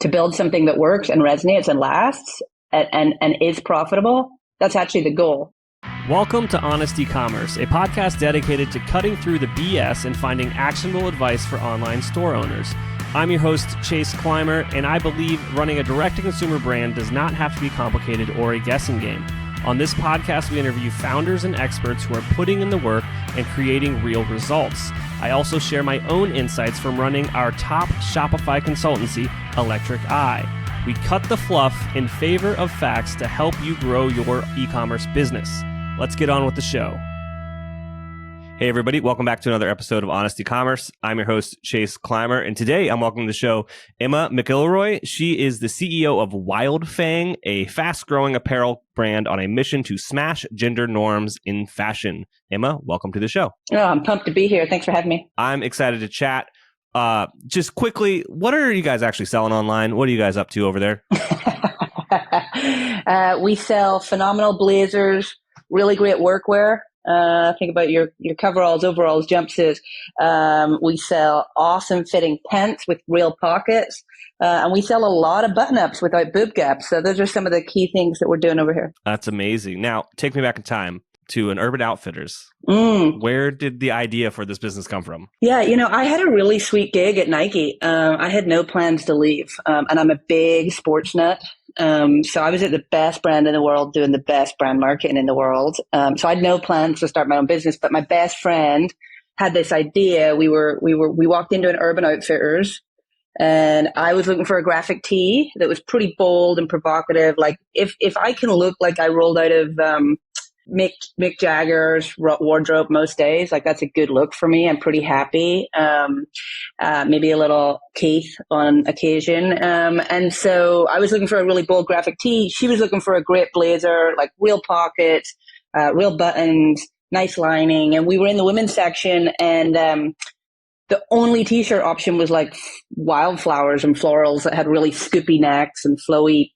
to build something that works and resonates and lasts and is profitable. That's actually the goal. Welcome to Honest E-Commerce, a podcast dedicated to cutting through the BS and finding actionable advice for online store owners. I'm your host, Chase Clymer, and I believe running a direct-to-consumer brand does not have to be complicated or a guessing game. On this podcast, we interview founders and experts who are putting in the work and creating real results. I also share my own insights from running our top Shopify consultancy, Electric Eye. We cut the fluff in favor of facts to help you grow your e-commerce business. Let's get on with the show. Hey everybody, welcome back to another episode of Honest E-Commerce. I'm your host, Chase Clymer, and today I'm welcoming to the show Emma McIlroy. She is the CEO of Wildfang, a fast-growing apparel brand on a mission to smash gender norms in fashion. Emma, welcome to the show. Oh, I'm pumped to be here. Thanks for having me. I'm excited to chat. Just quickly, what are you guys actually selling online? What are you guys up to over there? We sell phenomenal blazers, really great workwear. Think about your coveralls, overalls, jumpsuits. We sell awesome fitting pants with real pockets. And we sell a lot of button-ups without boob gaps. So those are some of the key things that we're doing over here. That's amazing. Now, take me back in time to an Urban Outfitters. Where did the idea for this business come from? Yeah, I had a really sweet gig at Nike. I had no plans to leave. And I'm a big sports nut. So I was at the best brand in the world doing the best brand marketing in the world. So I had no plans to start my own business, but my best friend had this idea. We walked into an Urban Outfitters and I was looking for a graphic tee that was pretty bold and provocative. Like if I can look like I rolled out of, Mick Jagger's wardrobe most days, like that's a good look for me. I'm pretty happy. Maybe a little Keith on occasion. And so I was looking for a really bold graphic tee. She was looking for a great blazer, like real pockets, real buttons, nice lining. And we were in the women's section and, the only t-shirt option was like wildflowers and florals that had really scoopy necks and flowy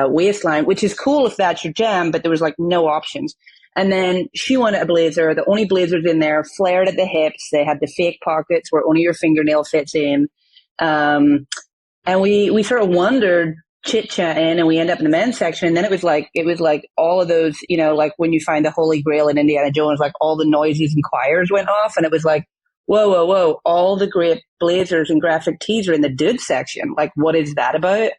waistline, which is cool if that's your jam, but there was like no options. And then she wanted a blazer. The only blazers in there flared at the hips. They had the fake pockets where only your fingernail fits in. And we sort of wandered chit-chatting and we ended up in the men's section. And then it was like all of those, like when you find the Holy Grail in Indiana Jones, like all the noises and choirs went off. And it was like, whoa, all the great blazers and graphic tees are in the dude section. Like, what is that about?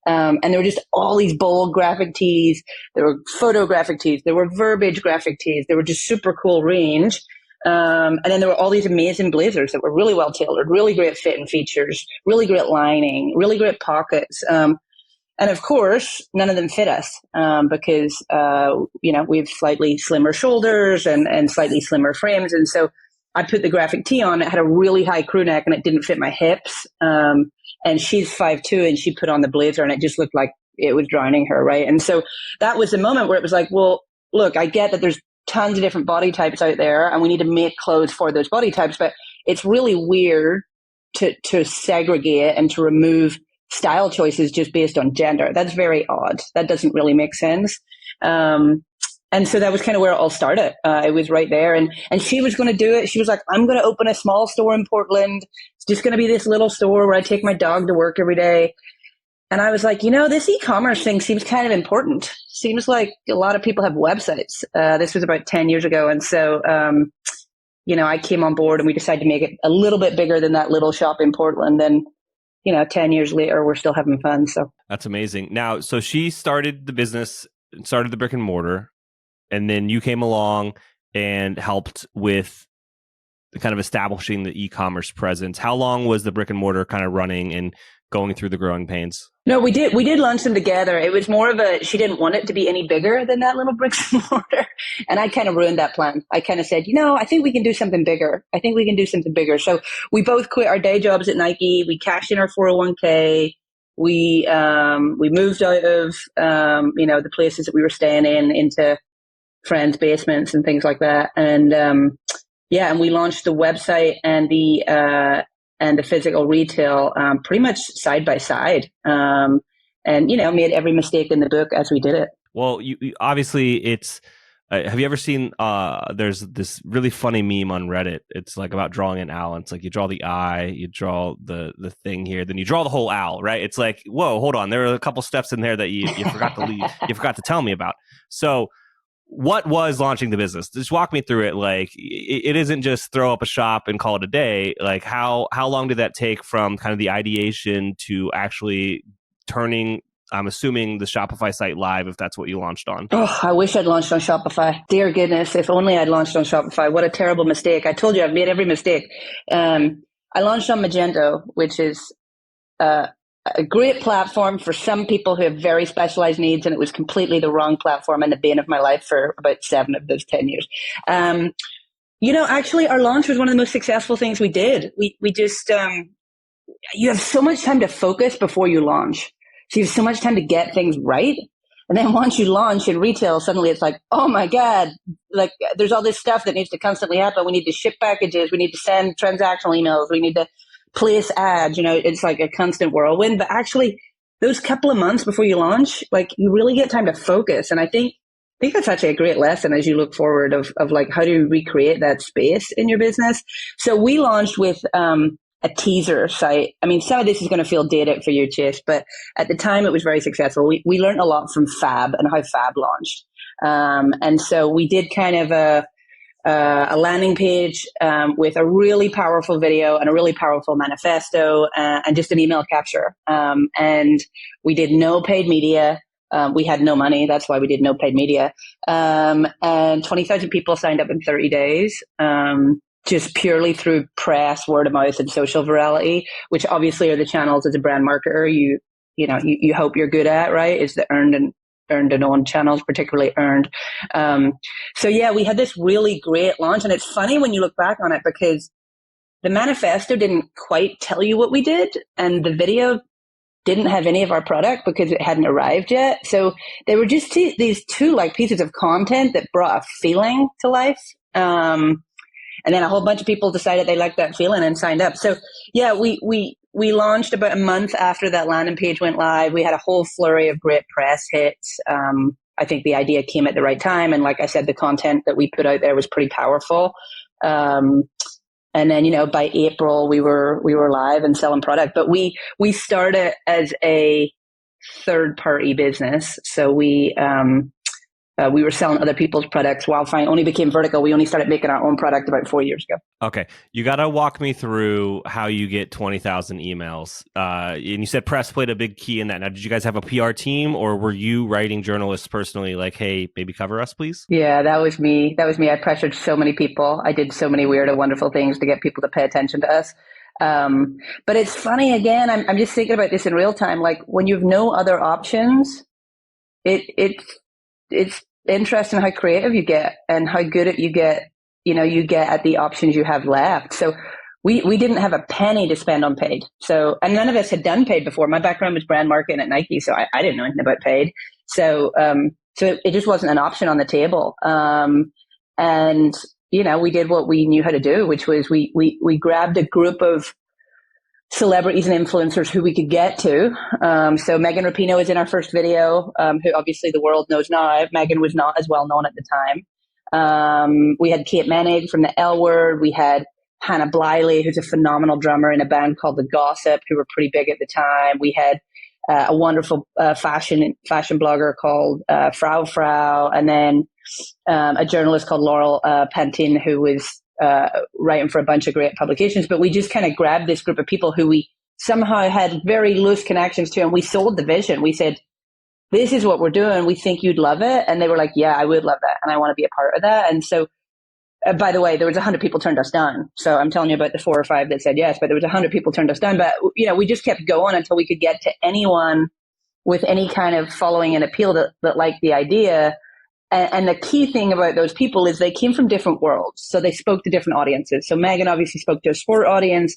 And there were just all these bold graphic tees. There were photographic tees. There were verbiage graphic tees. They were just super cool range. And then there were all these amazing blazers that were really well tailored, really great fit and features, really great lining, really great pockets. And of course, none of them fit us because, we have slightly slimmer shoulders and slightly slimmer frames. And so I put the graphic tee on. It had a really high crew neck and it didn't fit my hips. And she's 5'2" and she put on the blazer and it just looked like it was drowning her, right? And so that was the moment where it was like, well, look, I get that there's tons of different body types out there and we need to make clothes for those body types, but it's really weird to segregate and to remove style choices just based on gender. That's very odd. That doesn't really make sense. And so that was kind of where it all started. It was right there. And she was going to do it. She was like, I'm going to open a small store in Portland. It's just going to be this little store where I take my dog to work every day. And I was like, this e-commerce thing seems kind of important. Seems like a lot of people have websites. This was about 10 years ago. And so, I came on board and we decided to make it a little bit bigger than that little shop in Portland. And, 10 years later, we're still having fun. So that's amazing. Now, so she started the business, started the brick and mortar. And then you came along and helped with the kind of establishing the e-commerce presence. How long was the brick and mortar kind of running and going through the growing pains? No, we did launch them together. It was more of she didn't want it to be any bigger than that little bricks and mortar. And I kind of ruined that plan. I kind of said, I think we can do something bigger. So we both quit our day jobs at Nike. We cashed in our 401k. We moved out of, the places that we were staying in into friends' basements and things like that. And, and we launched the website and the physical retail, pretty much side by side. And, made every mistake in the book as we did it. Well, you obviously it's Have you ever seen, there's this really funny meme on Reddit. It's like about drawing an owl. It's like you draw the eye, you draw the thing here, then you draw the whole owl, right? It's like, whoa, hold on. There are a couple steps in there that you forgot to leave, you forgot to tell me about. So what was launching the business? Just walk me through it. Like, it isn't just throw up a shop and call it a day. Like, how long did that take from kind of the ideation to actually turning, I'm assuming, the Shopify site live, if that's what you launched on? Oh, I wish I'd launched on Shopify. Dear goodness, if only I'd launched on Shopify. What a terrible mistake. I told you I've made every mistake. I launched on Magento, which is a great platform for some people who have very specialized needs, and it was completely the wrong platform and the bane of my life for about 7 of those 10 years. Actually, our launch was one of the most successful things we did. We just, you have so much time to focus before you launch. So you have so much time to get things right. And then once you launch in retail, suddenly it's like, oh my God, like there's all this stuff that needs to constantly happen. We need to ship packages. We need to send transactional emails. We need to place ads. It's like a constant whirlwind. But actually, those couple of months before you launch, like you really get time to focus. And I think that's actually a great lesson as you look forward of like, how do you recreate that space in your business? So we launched with a teaser site. I mean, some of this is going to feel dated for you, Chase, but at the time it was very successful. We learned a lot from Fab and how Fab launched. And so we did kind of a landing page with a really powerful video and a really powerful manifesto and just an email capture. And we did no paid media. We had no money. That's why we did no paid media. And 20,000 people signed up in 30 days. Just purely through press, word of mouth, and social virality, which obviously are the channels as a brand marketer you hope you're good at, right? Is the earned and owned channels, particularly earned. So yeah, we had this really great launch, and it's funny when you look back on it because the manifesto didn't quite tell you what we did, and the video didn't have any of our product because it hadn't arrived yet. So they were just these two like pieces of content that brought a feeling to life. And then a whole bunch of people decided they liked that feeling and signed up. So yeah, we launched about a month after that landing page went live. We had a whole flurry of great press hits. I think the idea came at the right time. And like I said, the content that we put out there was pretty powerful. And then, by April we were live and selling product, but we started as a third party business. So we were selling other people's products. Wildfang only became vertical. We only started making our own product about 4 years ago. Okay. You got to walk me through how you get 20,000 emails. And you said press played a big key in that. Now, did you guys have a PR team, or were you writing journalists personally like, hey, maybe cover us, please? Yeah, that was me. I pressured so many people. I did so many weird and wonderful things to get people to pay attention to us. But it's funny, again, I'm just thinking about this in real time. Like when you have no other options, it's interesting how creative you get and how good at you get at the options you have left. So we didn't have a penny to spend on paid. So, and none of us had done paid before. My background was brand marketing at Nike, so I didn't know anything about paid. So it just wasn't an option on the table. And we did what we knew how to do, which was we grabbed a group of celebrities and influencers who we could get to. So Megan Rapinoe was in our first video, who obviously the world knows now. Megan was not as well known at the time. We had Kate Menig from the L Word. We had Hannah Bliley, who's a phenomenal drummer in a band called The Gossip, who were pretty big at the time. We had a wonderful fashion blogger called Frau, and then a journalist called Laurel Pantin, who was writing for a bunch of great publications. But we just kind of grabbed this group of people who we somehow had very loose connections to, and we sold the vision. We said, this is what we're doing. We think you'd love it. And they were like, yeah, I would love that. And I want to be a part of that. And so, by the way, there was 100 people turned us down. So I'm telling you about the 4 or 5 that said yes, but there was 100 people turned us down. But, we just kept going until we could get to anyone with any kind of following and appeal that liked the idea. And the key thing about those people is they came from different worlds. So they spoke to different audiences. So Megan obviously spoke to a sport audience.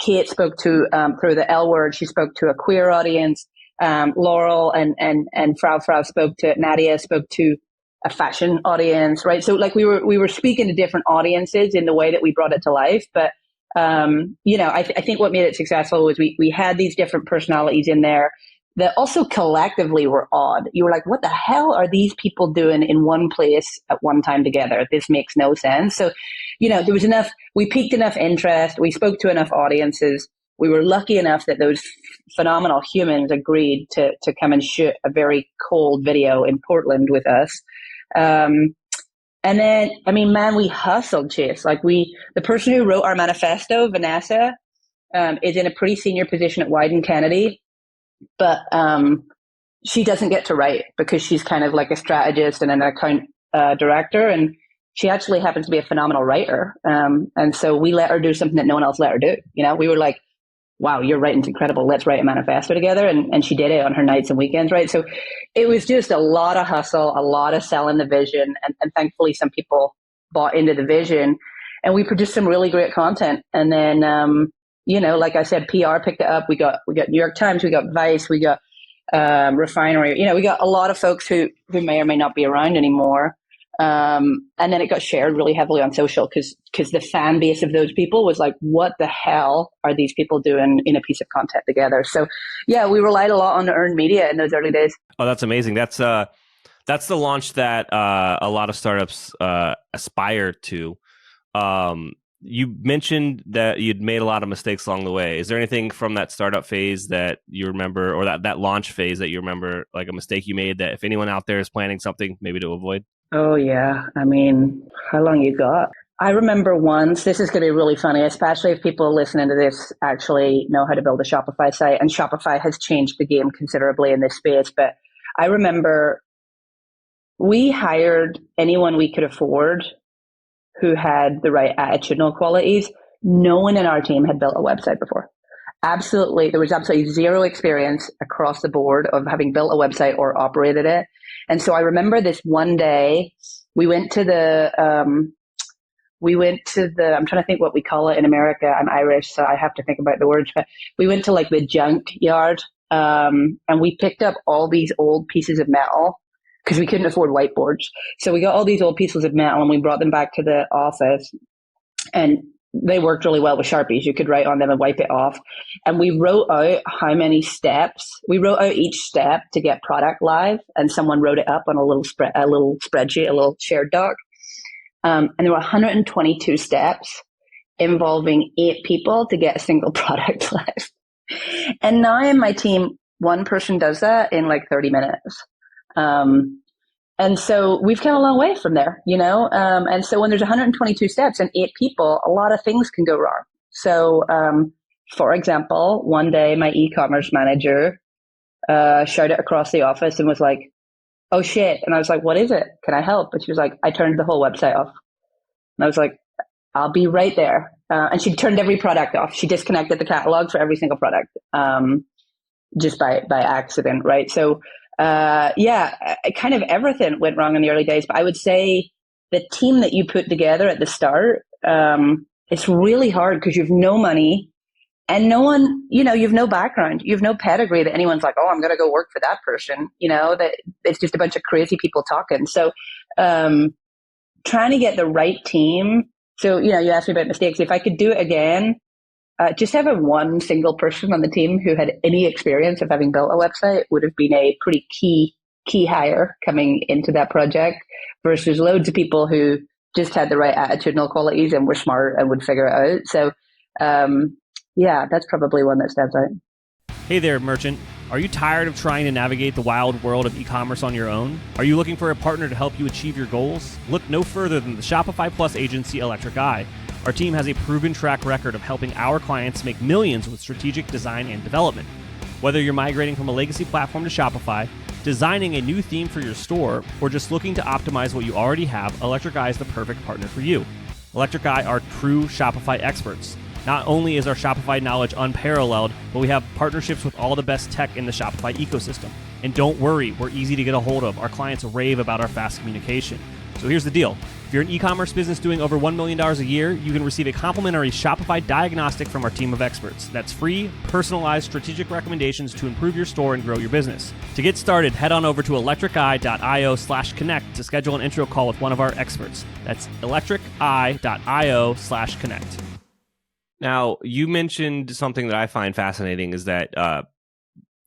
Kate spoke to, through the L Word, she spoke to a queer audience. Laurel and Frau Nadia spoke to a fashion audience, right? So like we were speaking to different audiences in the way that we brought it to life. But, I think what made it successful was we had these different personalities in there. that also collectively were odd. You were like, what the hell are these people doing in one place at one time together? This makes no sense. So, there was we piqued enough interest. We spoke to enough audiences. We were lucky enough that those phenomenal humans agreed to come and shoot a very cold video in Portland with us. And then, man, we hustled, Chase. The person who wrote our manifesto, Vanessa, is in a pretty senior position at Wieden+Kennedy. But she doesn't get to write because she's kind of like a strategist and an account director. And she actually happens to be a phenomenal writer. And so we let her do something that no one else let her do. We were like, wow, your writing's incredible. Let's write a manifesto together. And she did it on her nights and weekends, right? So it was just a lot of hustle, a lot of selling the vision. And thankfully, some people bought into the vision. And we produced some really great content. And then, like I said, PR picked it up. We got New York Times, we got Vice, we got Refinery. We got a lot of folks who may or may not be around anymore. And then it got shared really heavily on social because the fan base of those people was like, what the hell are these people doing in a piece of content together? So yeah, we relied a lot on earned media in those early days. Oh, that's amazing. That's the launch that a lot of startups aspire to. You mentioned that you'd made a lot of mistakes along the way. Is there anything from that startup phase that you remember, or that launch phase that you remember, like a mistake you made that if anyone out there is planning something, maybe to avoid? Oh, yeah. How long you got? I remember once, this is going to be really funny, especially if people listening to this actually know how to build a Shopify site. And Shopify has changed the game considerably in this space. But I remember we hired anyone we could afford who had the right attitudinal qualities. No one in our team had built a website before. There was absolutely zero experience across the board of having built a website or operated it. And so I remember this one day, we went to the, I'm trying to think what we call it in America. I'm Irish, so I have to think about the words, but we went to like the junk yard, and we picked up all these old pieces of metal because we couldn't afford whiteboards. So we got all these old pieces of metal and we brought them back to the office, and they worked really well with Sharpies. You could write on them and wipe it off. And we wrote out how many steps. We wrote out each step to get product live, and someone wrote it up on a little spreadsheet, a little shared doc. And there were 122 steps involving 8 people to get a single product live. And now in my team, one person does that in like 30 minutes. And so we've come a long way from there, and so when there's 122 steps and 8 people, a lot of things can go wrong. So, for example, one day my e-commerce manager shouted across the office and was like, oh shit. And I was like, what is it? Can I help? And she was like, I turned the whole website off. And I was like, I'll be right there. And she turned every product off. She disconnected the catalog for every single product, just by accident, right? So, kind of everything went wrong in the early days. But I would say the team that you put together at the start, it's really hard because you've no money and no one, you've no background, you've no pedigree that anyone's like, oh, I'm going to go work for that person. That it's just a bunch of crazy people talking. So, trying to get the right team. So, you asked me about mistakes. If I could do it again, just having one single person on the team who had any experience of having built a website would have been a pretty key hire coming into that project, versus loads of people who just had the right attitudinal qualities and were smart and would figure it out. So, that's probably one that stands out. Hey there, merchant. Are you tired of trying to navigate the wild world of e-commerce on your own? Are you looking for a partner to help you achieve your goals? Look no further than the Shopify Plus agency, Electric Eye. Our team has a proven track record of helping our clients make millions with strategic design and development. Whether you're migrating from a legacy platform to Shopify, designing a new theme for your store, or just looking to optimize what you already have, Electric Eye is the perfect partner for you. Electric Eye are true Shopify experts. Not only is our Shopify knowledge unparalleled, but we have partnerships with all the best tech in the Shopify ecosystem. And don't worry, we're easy to get a hold of. Our clients rave about our fast communication. So here's the deal. If you're an e-commerce business doing over $1 million a year, you can receive a complimentary Shopify diagnostic from our team of experts. That's free, personalized, strategic recommendations to improve your store and grow your business. To get started, head on over to electriceye.io/connect to schedule an intro call with one of our experts. That's electriceye.io/connect. Now, you mentioned something that I find fascinating is that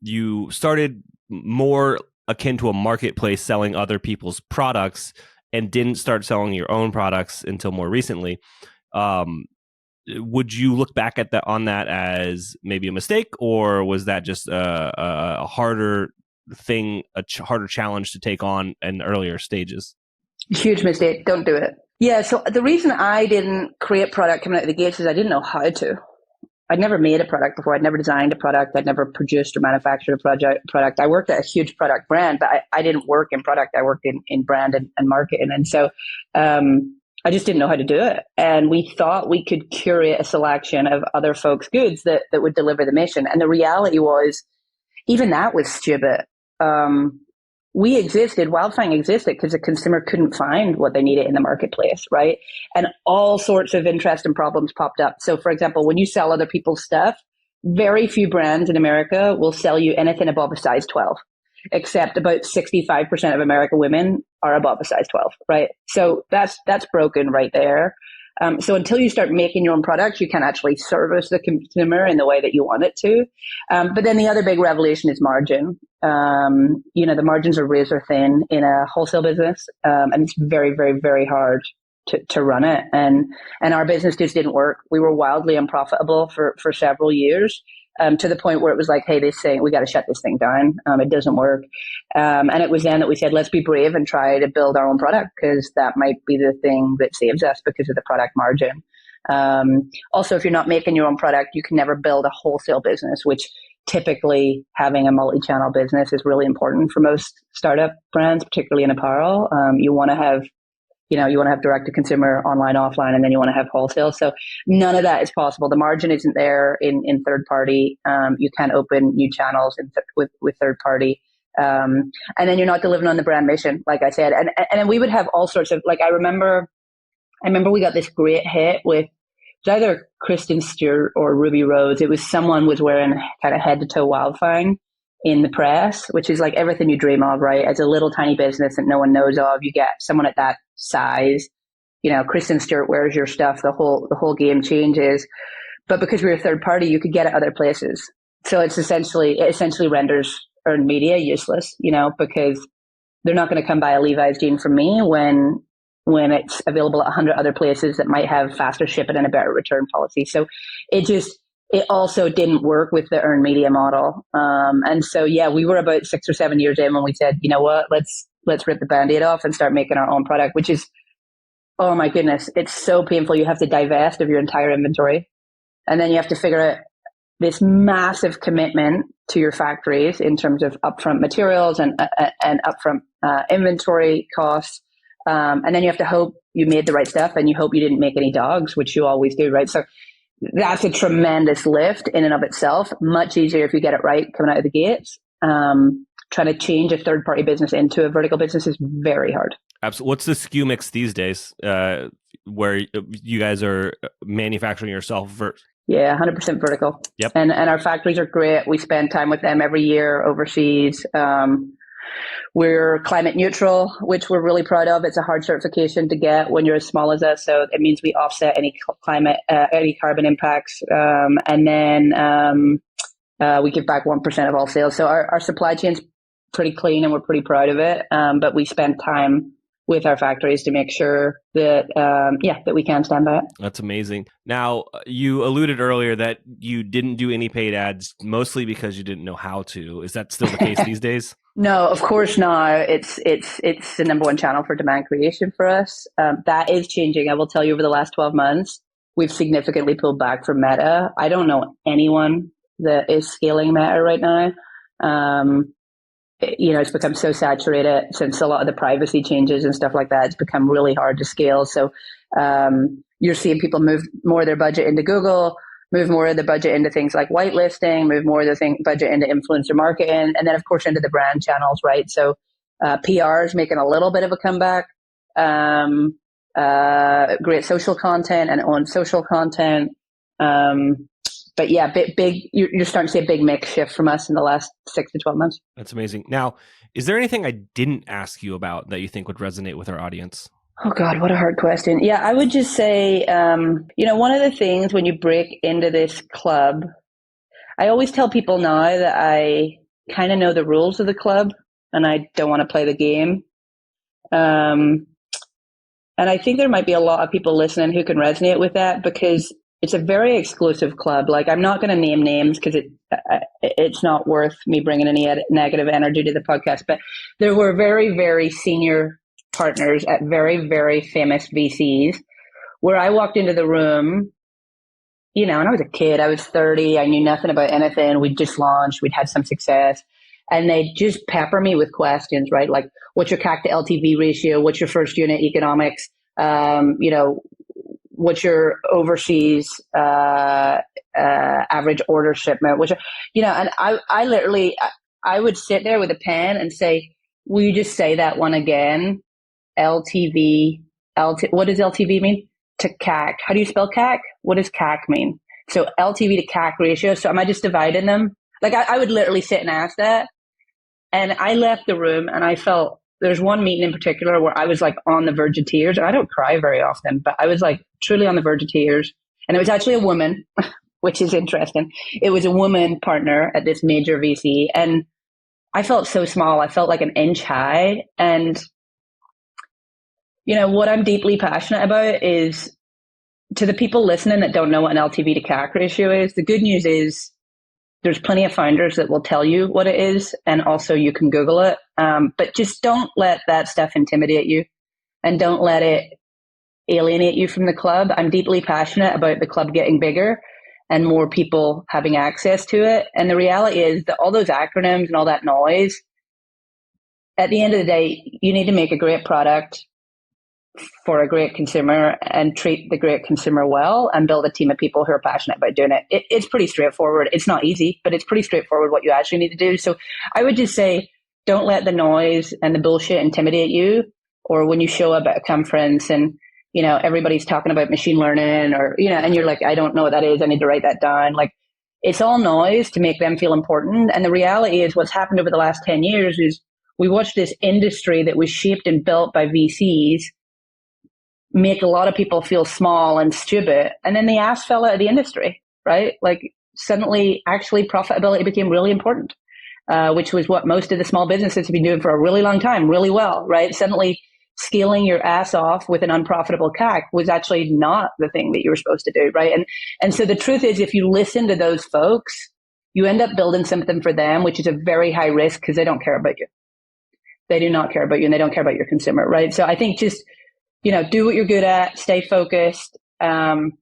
you started more akin to a marketplace selling other people's products and didn't start selling your own products until more recently. Would you look back at on that as maybe a mistake, or was that just a harder thing, harder challenge to take on in earlier stages? Huge mistake. Don't do it. Yeah. So the reason I didn't create product coming out of the gates is I didn't know how to. I'd never made a product before. I'd never designed a product. I'd never produced or manufactured a product. I worked at a huge product brand, but I didn't work in product. I worked in brand and marketing. And so I just didn't know how to do it. And we thought we could curate a selection of other folks' goods that would deliver the mission. And the reality was, even that was stupid. We existed, Wildfang existed because the consumer couldn't find what they needed in the marketplace, right? And all sorts of interest and problems popped up. So for example, when you sell other people's stuff, very few brands in America will sell you anything above a size 12, except about 65% of American women are above a size 12, right? So that's broken right there. So until you start making your own products, you can actually service the consumer in the way that you want it to. But then the other big revelation is margin. The margins are razor thin in a wholesale business, and it's very, very, very hard to run it. And our business just didn't work. We were wildly unprofitable for several years. To the point where it was like, hey, we got to shut this thing down. It doesn't work. And it was then that we said, let's be brave and try to build our own product, because that might be the thing that saves us because of the product margin. Also, if you're not making your own product, you can never build a wholesale business, which typically having a multi-channel business is really important for most startup brands, particularly in apparel. You want to have direct to consumer, online, offline, and then you want to have wholesale. So none of that is possible. The margin isn't there in third party. You can't open new channels with third party. And then you're not delivering on the brand mission, like I said. And then we would have all sorts of, like, I remember we got this great hit with, it was either Kristen Stewart or Ruby Rose. It was someone was wearing kind of head to toe Wildfang in the press, which is like everything you dream of, right? As a little tiny business that no one knows of, you get someone at that size, Kristen Stewart wears your stuff, the whole game changes. But because we're a third party, you could get it other places. So it essentially renders earned media useless, because they're not going to come buy a Levi's jean from me when it's available at 100 other places that might have faster shipping and a better return policy. So it also didn't work with the earned media model. And so, yeah, we were about 6 or 7 years in when we said, you know what, let's rip the Band-Aid off and start making our own product, which is, oh my goodness, it's so painful. You have to divest of your entire inventory. And then you have to figure out this massive commitment to your factories in terms of upfront materials and upfront inventory costs. And then you have to hope you made the right stuff, and you hope you didn't make any dogs, which you always do, right? So that's a tremendous lift in and of itself. Much easier if you get it right coming out of the gates. Trying to change a third-party business into a vertical business is very hard. Absolutely. What's the SKU mix these days, where you guys are manufacturing yourself? Yeah, 100% vertical. Yep. And our factories are great. We spend time with them every year overseas. We're climate neutral, which we're really proud of. It's a hard certification to get when you're as small as us. So it means we offset any carbon impacts. And then we give back 1% of all sales. So our supply chain's pretty clean, and we're pretty proud of it. But we spend time with our factories to make sure that that we can stand by it. That's amazing. Now, you alluded earlier that you didn't do any paid ads, mostly because you didn't know how to. Is that still the case these days? No, of course not. It's the number one channel for demand creation for us. That is changing. I will tell you, over the last 12 months, we've significantly pulled back from Meta. I don't know anyone that is scaling Meta right now. It's become so saturated since a lot of the privacy changes and stuff like that. It's become really hard to scale. So you're seeing people move more of their budget into Google, move more of the budget into things like whitelisting, move more of the budget into influencer marketing, and then of course into the brand channels, right? So PR is making a little bit of a comeback. Great social content and own social content. But yeah, you're starting to see a big mix shift from us in the last 6 to 12 months. That's amazing. Now, is there anything I didn't ask you about that you think would resonate with our audience? Oh God, what a hard question. Yeah, I would just say, one of the things when you break into this club, I always tell people now that I kind of know the rules of the club and I don't want to play the game. And I think there might be a lot of people listening who can resonate with that because it's a very exclusive club. Like, I'm not going to name names because it's not worth me bringing any negative energy to the podcast. But there were very, very senior partners at very, very famous VCs where I walked into the room, and I was a kid. I was 30. I knew nothing about anything. We'd just launched. We'd had some success. And they just pepper me with questions, right? Like, what's your CAC to LTV ratio? What's your first unit economics? What's your overseas average order shipment? And I literally, I would sit there with a pen and say, will you just say that one again? LTV, what does LTV mean? To CAC. How do you spell CAC? What does CAC mean? So LTV to CAC ratio. So am I just dividing them? Like, I would literally sit and ask that. And I left the room and I felt, there's one meeting in particular where I was like on the verge of tears. And I don't cry very often, but I was like truly on the verge of tears. And it was actually a woman, which is interesting. It was a woman partner at this major VC. And I felt so small. I felt like an inch high. And, what I'm deeply passionate about is, to the people listening that don't know what an LTV to CAC ratio is, the good news is there's plenty of founders that will tell you what it is. And also you can Google it. But just don't let that stuff intimidate you and don't let it alienate you from the club. I'm deeply passionate about the club getting bigger and more people having access to it. And the reality is that all those acronyms and all that noise, at the end of the day, you need to make a great product for a great consumer and treat the great consumer well and build a team of people who are passionate about doing it. It's pretty straightforward. It's not easy, but it's pretty straightforward what you actually need to do. So I would just say, don't let the noise and the bullshit intimidate you. Or when you show up at a conference and, everybody's talking about machine learning or, and you're like, I don't know what that is. I need to write that down. Like, it's all noise to make them feel important. And the reality is what's happened over the last 10 years is we watched this industry that was shaped and built by VCs make a lot of people feel small and stupid. And then the ass fell out of the industry, right? Like, suddenly actually profitability became really important, which was what most of the small businesses have been doing for a really long time, really well, right? Suddenly scaling your ass off with an unprofitable CAC was actually not the thing that you were supposed to do, right? And so the truth is, if you listen to those folks, you end up building something for them, which is a very high risk because they don't care about you. They do not care about you and they don't care about your consumer, right? So I think just, do what you're good at, stay focused, and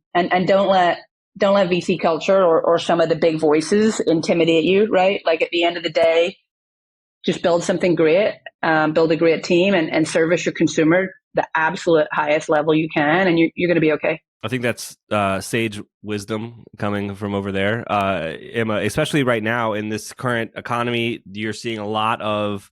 don't let VC culture or some of the big voices intimidate you, right? Like, at the end of the day, just build something great, build a great team and service your consumer the absolute highest level you can, and you're going to be okay. I think that's sage wisdom coming from over there. Emma, especially right now in this current economy, you're seeing a lot of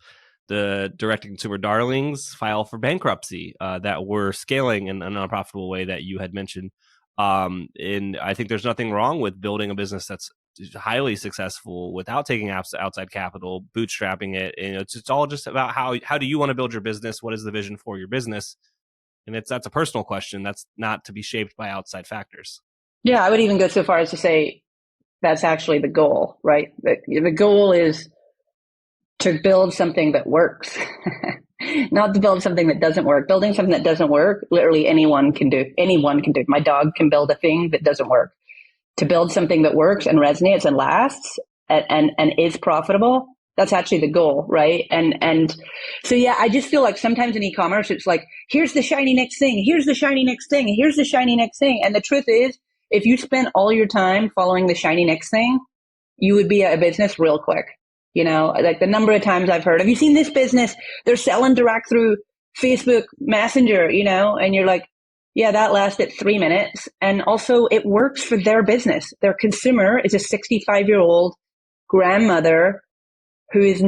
the direct-to-consumer darlings file for bankruptcy that were scaling in an unprofitable way that you had mentioned. And I think there's nothing wrong with building a business that's highly successful without taking outside capital, bootstrapping it. And it's all just about how do you want to build your business? What is the vision for your business? And that's a personal question. That's not to be shaped by outside factors. Yeah, I would even go so far as to say that's actually the goal, right? The goal is to build something that works, not to build something that doesn't work. Building something that doesn't work, literally anyone can do. Anyone can do. My dog can build a thing that doesn't work. To build something that works and resonates and lasts and is profitable, that's actually the goal, right? And so, yeah, I just feel like sometimes in e-commerce, it's like, here's the shiny next thing, here's the shiny next thing, here's the shiny next thing. And the truth is, if you spent all your time following the shiny next thing, you would be out of business real quick. Like the number of times I've heard, have you seen this business? They're selling direct through Facebook Messenger, and you're like, yeah, that lasted 3 minutes. And also it works for their business. Their consumer is a 65-year-old grandmother who's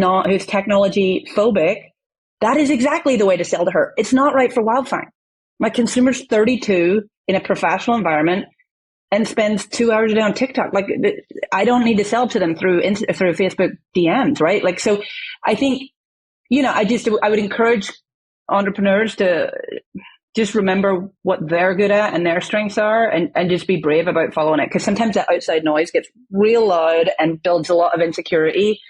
technology phobic. That is exactly the way to sell to her. It's not right for Wildfang. My consumer's 32 in a professional environment and spends 2 hours a day on TikTok. Like, I don't need to sell to them through Facebook DMs, right? Like, so I think, I would encourage entrepreneurs to just remember what they're good at and their strengths are and just be brave about following it. Because sometimes that outside noise gets real loud and builds a lot of insecurity.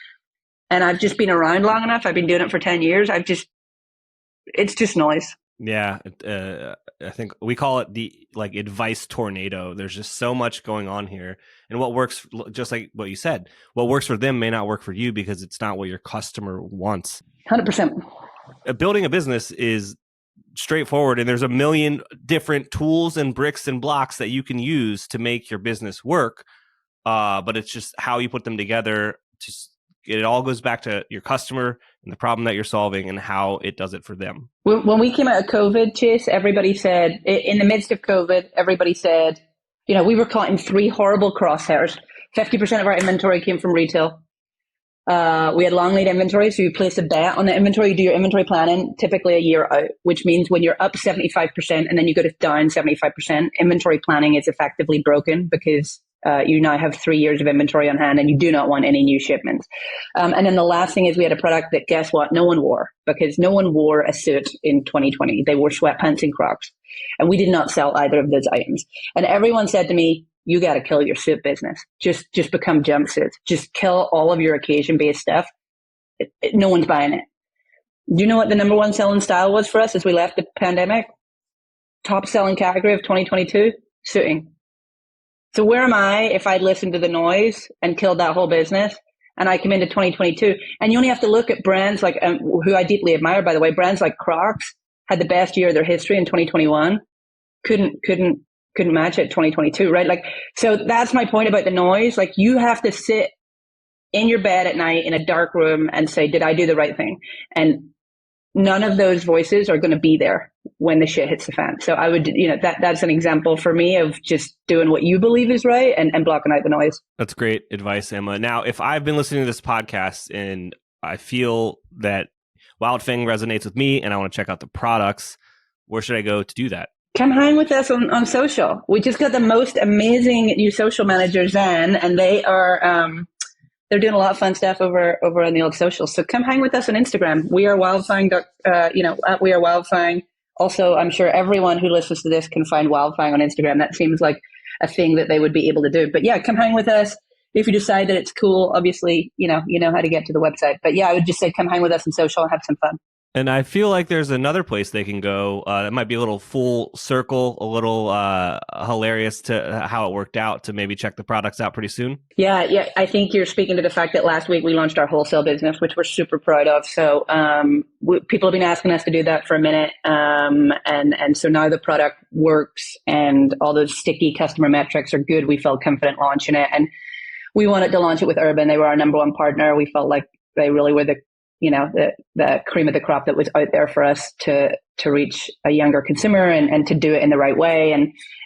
And I've just been around long enough. I've been doing it for 10 years. It's just noise. Yeah. I think we call it the advice tornado. There's just so much going on here. And what works, just like what you said, what works for them may not work for you because it's not what your customer wants. 100%. Building a business is straightforward, and there's a million different tools and bricks and blocks that you can use to make your business work. But it's just how you put them together. It all goes back to your customer and the problem that you're solving and how it does it for them. When we came out of COVID, Chase, everybody said, in the midst of COVID, everybody said, we were caught in 3 horrible crosshairs. 50% of our inventory came from retail. We had long lead inventory, so you place a bet on the inventory. You do your inventory planning typically a year out, which means when you're up 75% and then you go to down 75%, inventory planning is effectively broken because you now have 3 years of inventory on hand and you do not want any new shipments. And then the last thing is we had a product that, guess what, no one wore, because no one wore a suit in 2020. They wore sweatpants and Crocs. And we did not sell either of those items. And everyone said to me, you got to kill your suit business. Just become jumpsuits. Just kill all of your occasion-based stuff. No one's buying it. Do you know what the number one selling style was for us as we left the pandemic? Top selling category of 2022? Suiting. So where am I if I'd listened to the noise and killed that whole business? And I come into 2022, and you only have to look at brands like, who I deeply admire, by the way, brands like Crocs had the best year of their history in 2021. Couldn't match it 2022, right? So that's my point about the noise. You have to sit in your bed at night in a dark room and say, did I do the right thing? And none of those voices are going to be there when the shit hits the fan. So I would, that's an example for me of just doing what you believe is right and blocking out the noise. That's great advice, Emma. Now, if I've been listening to this podcast and I feel that Wildfang resonates with me and I want to check out the products, where should I go to do that? Come hang with us on social. We just got the most amazing new social managers in, and they are they're doing a lot of fun stuff over on the old socials. So come hang with us on Instagram. We are Wildfang. At We Are Wildfang. Also, I'm sure everyone who listens to this can find Wildfang on Instagram. That seems like a thing that they would be able to do. But yeah, come hang with us. If you decide that it's cool, obviously, you know how to get to the website. But yeah, I would just say come hang with us on social and have some fun. And I feel like there's another place they can go that might be a little full circle, a little hilarious to how it worked out, to maybe check the products out pretty soon. Yeah. I think you're speaking to the fact that last week we launched our wholesale business, which we're super proud of. So people have been asking us to do that for a minute. And so now the product works and all those sticky customer metrics are good. We felt confident launching it. And we wanted to launch it with Urban. They were our number one partner. We felt like they really were the cream of the crop that was out there for us to reach a younger consumer and to do it in the right way.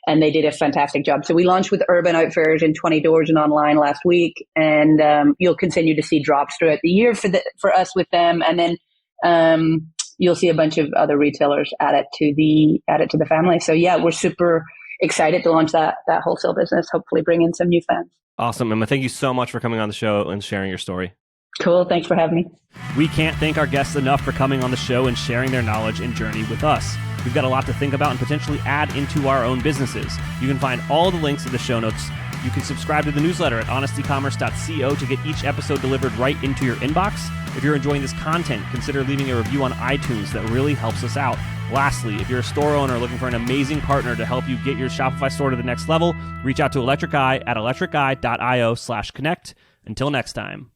And they did a fantastic job. So we launched with Urban Outfitters in 20 doors and online last week. And you'll continue to see drops throughout the year for us with them. And then you'll see a bunch of other retailers add it to the family. So yeah, we're super excited to launch that wholesale business, hopefully bring in some new fans. Awesome, Emma. Thank you so much for coming on the show and sharing your story. Cool. Thanks for having me. We can't thank our guests enough for coming on the show and sharing their knowledge and journey with us. We've got a lot to think about and potentially add into our own businesses. You can find all the links in the show notes. You can subscribe to the newsletter at honestycommerce.co to get each episode delivered right into your inbox. If you're enjoying this content, consider leaving a review on iTunes. That really helps us out. Lastly, if you're a store owner looking for an amazing partner to help you get your Shopify store to the next level, reach out to Electric Eye at electriceye.io/connect. Until next time.